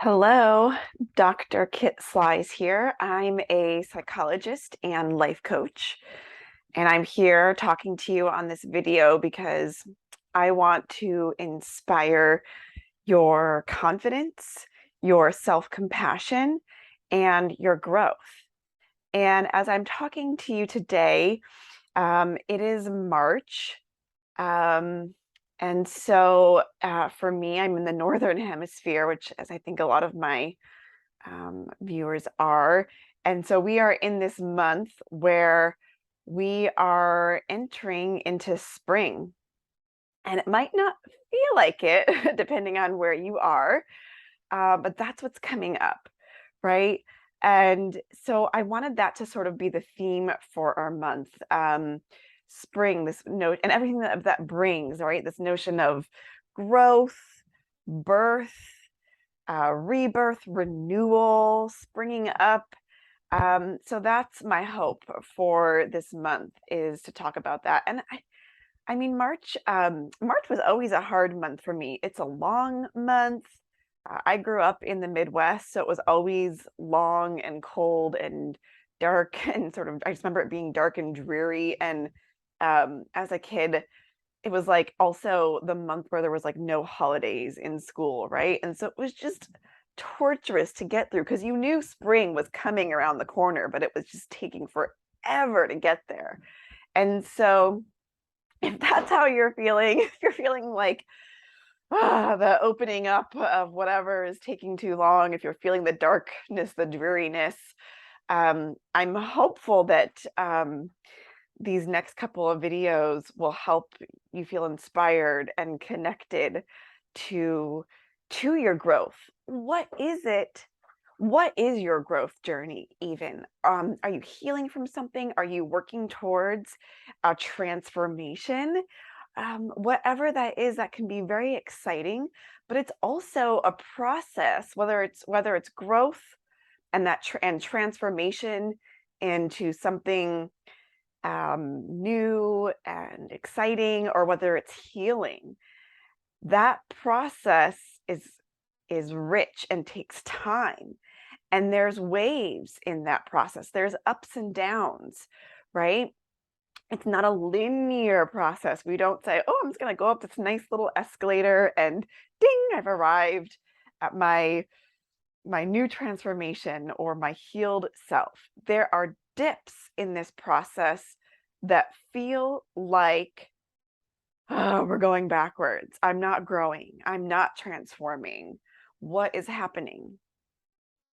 Hello, Dr. Kit Slies here. I'm a psychologist and life coach, and I'm here talking to you on this video because I want to inspire your confidence, your self-compassion, and your growth. And as I'm talking to you today, it is March. Um, and so for me, I'm in the Northern Hemisphere, which, as I think a lot of my viewers are. And so we are in this month where we are entering into spring. And it might not feel like it, depending on where you are, but that's what's coming up, right? And so I wanted that to sort of be the theme for our month. Spring, this note, and everything that brings, right? This notion of growth, birth, rebirth, renewal, springing up. So that's my hope for this month, is to talk about that. And I mean, March was always a hard month for me. It's a long month. I grew up in the Midwest, so it was always long and cold and dark and sort of, I just remember it being dark and dreary. And as a kid, it was like also the month where there was like no holidays in school, right? And so it was just torturous to get through because you knew spring was coming around the corner, but it was just taking forever to get there. And so if that's how you're feeling, if you're feeling like the opening up of whatever is taking too long, if you're feeling the darkness, the dreariness, I'm hopeful that these next couple of videos will help you feel inspired and connected to your growth. What is it? What is your growth journey even? Are you healing from something? Are you working towards a transformation? Whatever that is, that can be very exciting, but it's also a process, whether it's growth and and transformation into something new and exciting, or whether it's healing. That process is rich and takes time. And there's waves in that process. There's ups and downs, right? It's not a linear process. We don't say, oh, I'm just going to go up this nice little escalator and ding, I've arrived at my new transformation or my healed self. There are dips in this process that feel like, oh, we're going backwards. I'm not growing. I'm not transforming. What is happening?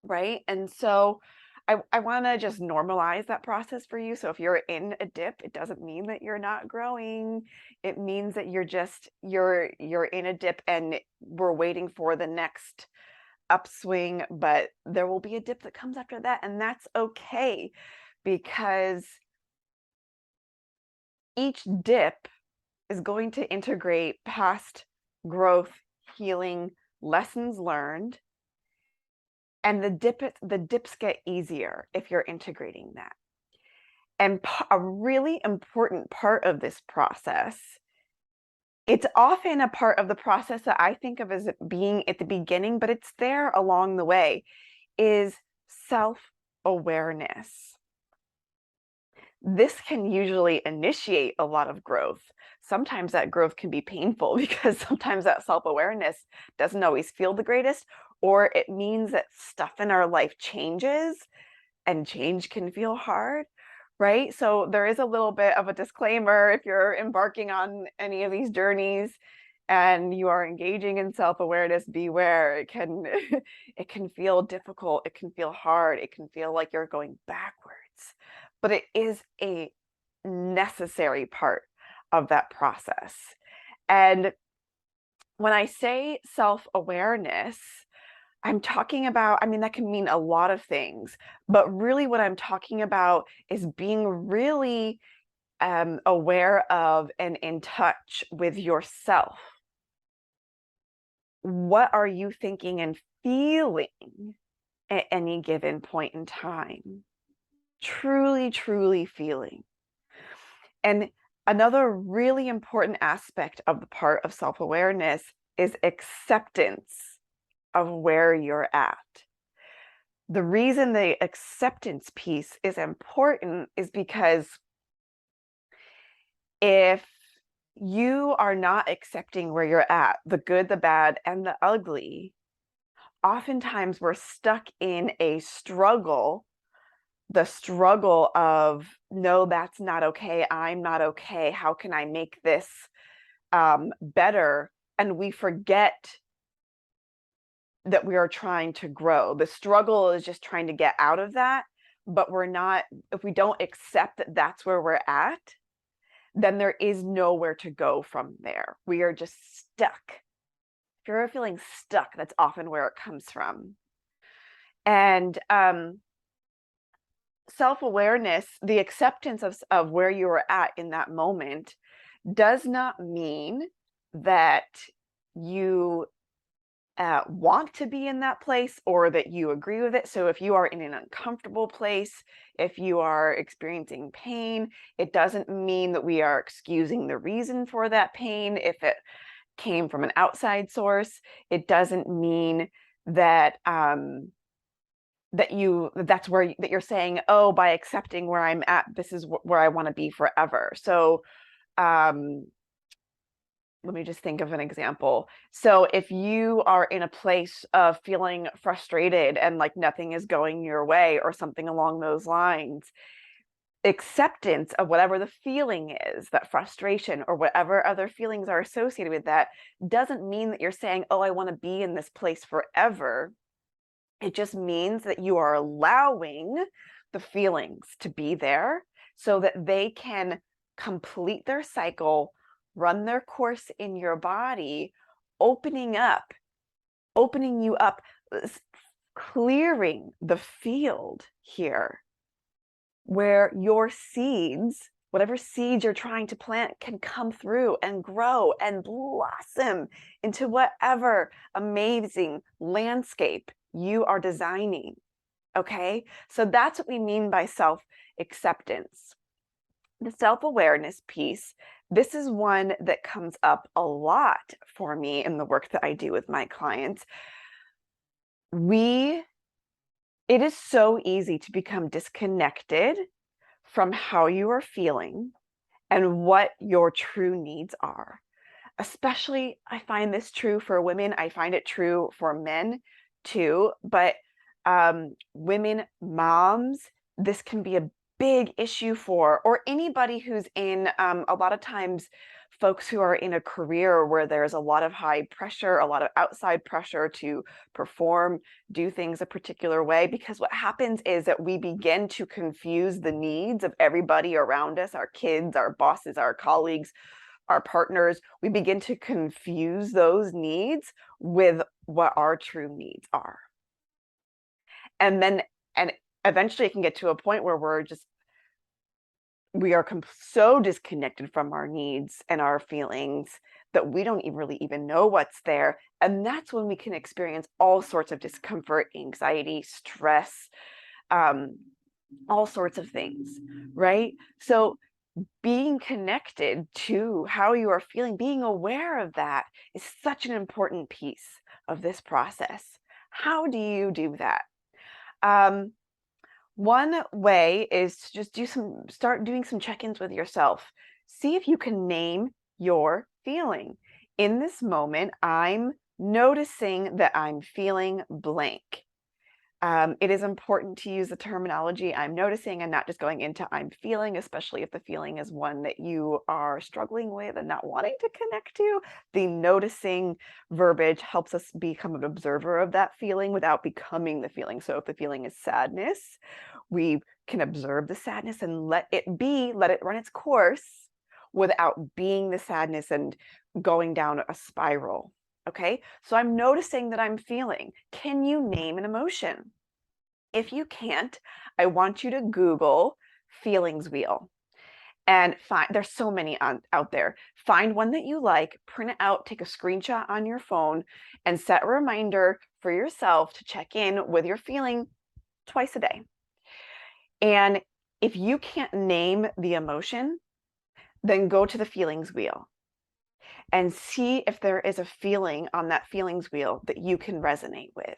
Right. And so I want to just normalize that process for you. So if you're in a dip, it doesn't mean that you're not growing. It means that you're in a dip and we're waiting for the next upswing, but there will be a dip that comes after that, and that's okay, because each dip is going to integrate past growth, healing, lessons learned, and the dips get easier if you're integrating that. And a really important part of this process, it's often a part of the process that I think of as being at the beginning, but it's there along the way, is self-awareness. This can usually initiate a lot of growth. Sometimes that growth can be painful because sometimes that self-awareness doesn't always feel the greatest, or it means that stuff in our life changes, and change can feel hard, right? So there is a little bit of a disclaimer if you're embarking on any of these journeys and you are engaging in self-awareness. Beware. It can it can feel difficult, it can feel hard, it can feel like you're going backwards, but it is a necessary part of that process. And when I say self-awareness, I'm talking about, I mean, that can mean a lot of things, but really what I'm talking about is being really aware of and in touch with yourself. What are you thinking and feeling at any given point in time? Truly, truly feeling. And another really important aspect of the part of self-awareness is acceptance. of where you're at. The reason the acceptance piece is important is because if you are not accepting where you're at, the good, the bad, and the ugly, oftentimes we're stuck in a struggle, the struggle of, no, that's not okay. I'm not okay. How can I make this better? And we forget that we are trying to grow. The struggle is just trying to get out of that, but we're not, if we don't accept that that's where we're at, then there is nowhere to go from there. We are just stuck. If you're feeling stuck, that's often where it comes from. And self-awareness, the acceptance of where you are at in that moment, does not mean that you want to be in that place or that you agree with it. So if you are in an uncomfortable place, if you are experiencing pain, it doesn't mean that we are excusing the reason for that pain. If it came from an outside source, it doesn't mean that that you're saying, oh, by accepting where I'm at, this is where I want to be forever. So let me just think of an example. So if you are in a place of feeling frustrated and like nothing is going your way or something along those lines, acceptance of whatever the feeling is, that frustration or whatever other feelings are associated with that, doesn't mean that you're saying, oh, I want to be in this place forever. It just means that you are allowing the feelings to be there so that they can complete their cycle, run their course in your body, opening you up, clearing the field here where your seeds, whatever seeds you're trying to plant, can come through and grow and blossom into whatever amazing landscape you are designing. Okay, so that's what we mean by self-acceptance. The self-awareness piece, this is one that comes up a lot for me in the work that I do with my clients. It is so easy to become disconnected from how you are feeling and what your true needs are. Especially, I find this true for women. I find it true for men too, but women, moms, this can be a big issue for, or anybody who's in, a lot of times folks who are in a career where there's a lot of high pressure, a lot of outside pressure to perform, do things a particular way, because what happens is that we begin to confuse the needs of everybody around us, our kids, our bosses, our colleagues, our partners. We begin to confuse those needs with what our true needs are. And eventually it can get to a point where we are so disconnected from our needs and our feelings that we don't really even know what's there. And that's when we can experience all sorts of discomfort, anxiety, stress, all sorts of things, right? So being connected to how you are feeling, being aware of that, is such an important piece of this process. How do you do that? One way is to just start doing some check-ins with yourself. See if you can name your feeling. In this moment, I'm noticing that I'm feeling blank. It is important to use the terminology I'm noticing and not just going into I'm feeling, especially if the feeling is one that you are struggling with and not wanting to connect to. The noticing verbiage helps us become an observer of that feeling without becoming the feeling. So if the feeling is sadness, we can observe the sadness and let it run its course without being the sadness and going down a spiral. Okay, so I'm noticing that I'm feeling. Can you name an emotion? If you can't, I want you to Google feelings wheel and there's so many out there. Find one that you like, print it out, take a screenshot on your phone, and set a reminder for yourself to check in with your feeling twice a day. And if you can't name the emotion, then go to the feelings wheel and see if there is a feeling on that feelings wheel that you can resonate with.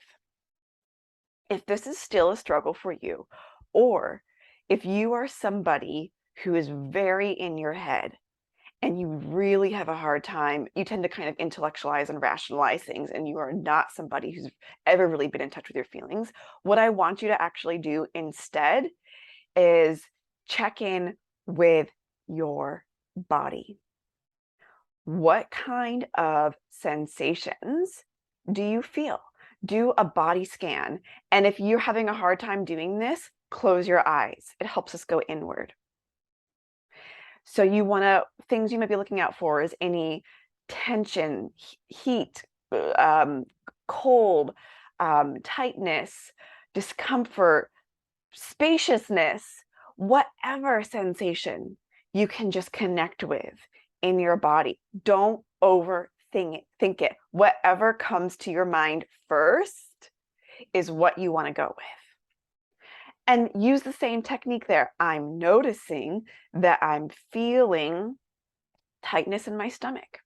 If this is still a struggle for you, or if you are somebody who is very in your head and you really have a hard time, you tend to kind of intellectualize and rationalize things, and you are not somebody who's ever really been in touch with your feelings, what I want you to actually do instead is check in with your body. What kind of sensations do you feel? Do a body scan. And if you're having a hard time doing this, close your eyes. It helps us go inward. So you want to, things you might be looking out for is any tension, heat, cold, tightness, discomfort, spaciousness, whatever sensation you can just connect with in your body. Don't overthink it. Whatever comes to your mind first is what you want to go with. And use the same technique there. I'm noticing that I'm feeling tightness in my stomach.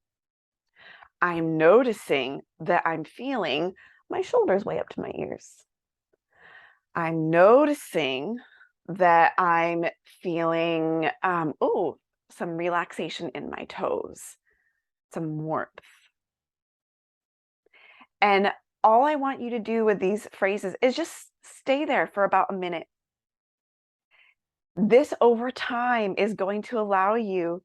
I'm noticing that I'm feeling my shoulders way up to my ears. I'm noticing that I'm feeling, some relaxation in my toes, some warmth. And all I want you to do with these phrases is just stay there for about a minute. This over time is going to allow you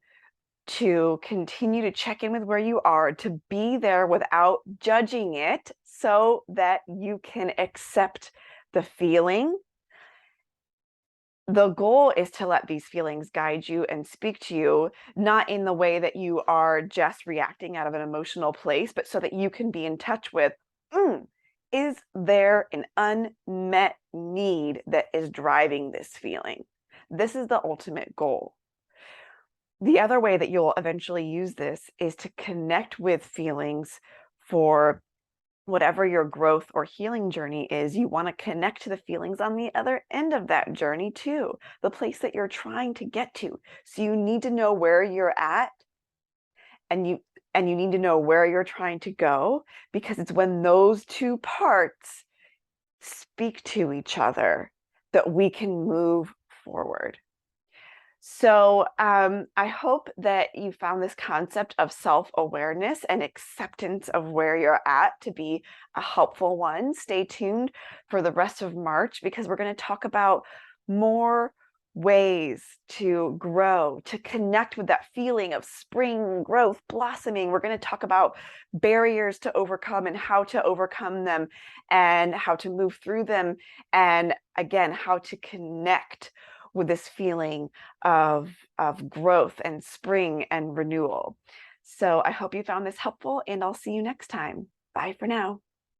to continue to check in with where you are, to be there without judging it so that you can accept the feeling. The goal is to let these feelings guide you and speak to you, not in the way that you are just reacting out of an emotional place, but so that you can be in touch with, is there an unmet need that is driving this feeling? This is the ultimate goal. The other way that you'll eventually use this is to connect with feelings for whatever your growth or healing journey is. You want to connect to the feelings on the other end of that journey too, the place that you're trying to get to. So you need to know where you're at, and you need to know where you're trying to go, because it's when those two parts speak to each other that we can move forward. So I hope that you found this concept of self-awareness and acceptance of where you're at to be a helpful one. Stay tuned for the rest of March, because we're going to talk about more ways to grow, to connect with that feeling of spring, growth, blossoming. We're going to talk about barriers to overcome and how to overcome them and how to move through them. And again, how to connect with this feeling of growth and spring and renewal. So I hope you found this helpful, and I'll see you next time. Bye for now.